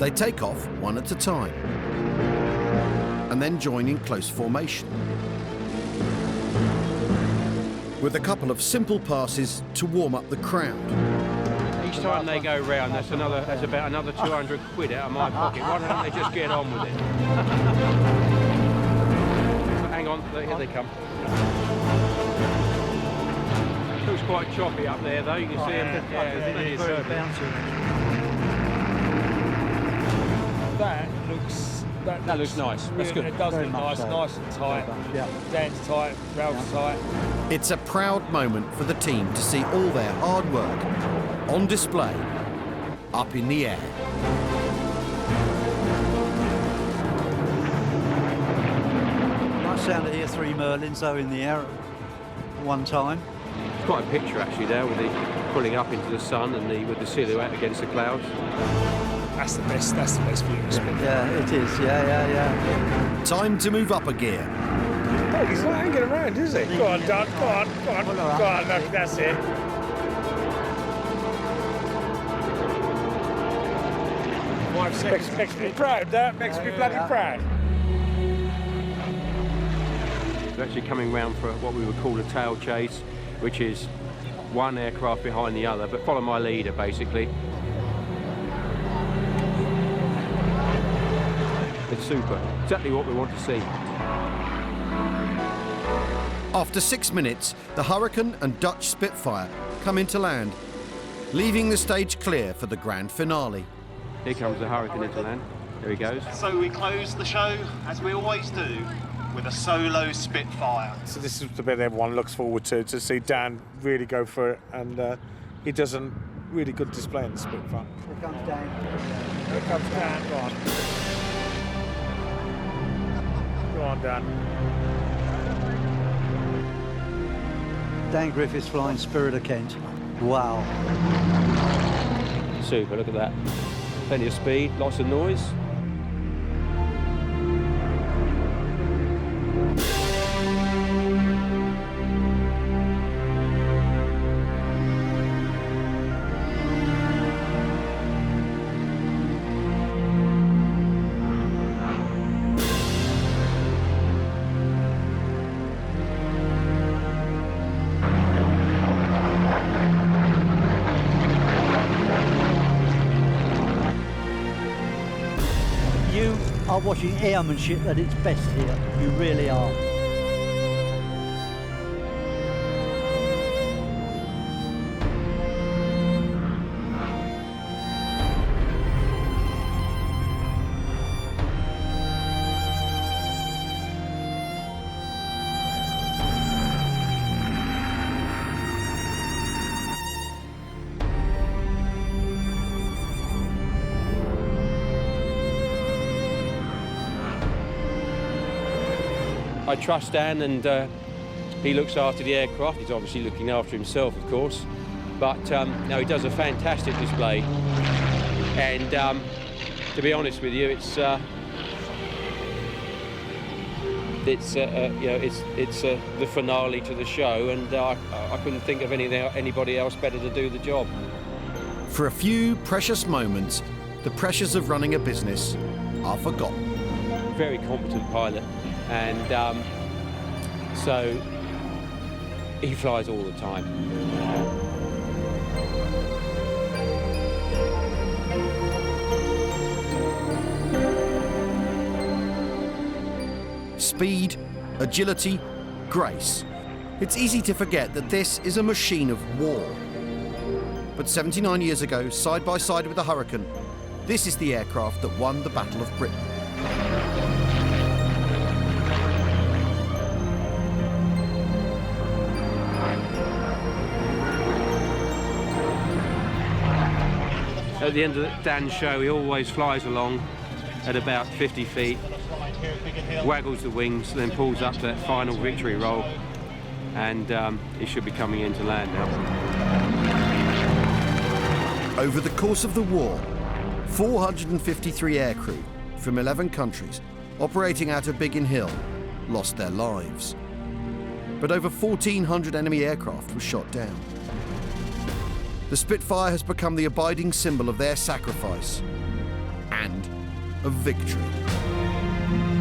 They take off one at a time and then join in close formation, with a couple of simple passes to warm up the crowd. Each time they go round, that's about another 200 quid out of my pocket. Why don't they just get on with it? Hang on, here they come. Looks quite choppy up there though, you can see them. Yeah, it is very bouncy. That looks nice. That's good. It does look nice, nice and tight. Yeah. Stands tight, rails tight. It's a proud moment for the team to see all their hard work on display up in the air. Nice sound to hear 3 Merlins though in the air at one time. It's quite a picture actually there with the pulling up into the sun and with the silhouette against the clouds. That's the best view of Spitfire. Yeah, it is, yeah. Time to move up a gear. Oh, he's not hanging around, is he? Go on, Don, go on, look, that's it. Makes me proud, that makes me bloody proud. We're actually coming round for what we would call a tail chase, which is one aircraft behind the other, but follow my leader basically. It's super, exactly what we want to see. After 6 minutes, the Hurricane and Dutch Spitfire come into land, leaving the stage clear for the grand finale. Here comes the Hurricane into land. There he goes. So we close the show, as we always do, with a solo Spitfire. So this is the bit everyone looks forward to see Dan really go for it, and he does a really good display in the Spitfire. Here comes Dan. Here comes Dan, go on. Go on, Dan. Dan Griffiths flying Spirit of Kent. Wow. Super, look at that. Plenty of speed, lots of noise. You are watching airmanship at its best here. You really are. I trust Dan, and he looks after the aircraft. He's obviously looking after himself, of course, but no, he does a fantastic display. And to be honest with you, it's the finale to the show, and I couldn't think of anybody else better to do the job. For a few precious moments, the pressures of running a business are forgotten. Very competent pilot, and so he flies all the time. Speed, agility, grace. It's easy to forget that this is a machine of war. But 79 years ago, side by side with the Hurricane, this is the aircraft that won the Battle of Britain. At the end of Dan's show, he always flies along at about 50 feet, waggles the wings, then pulls up to that final victory roll, and he should be coming into land now. Over the course of the war, 453 aircrew from 11 countries operating out of Biggin Hill lost their lives. But over 1,400 enemy aircraft were shot down. The Spitfire has become the abiding symbol of their sacrifice and of victory.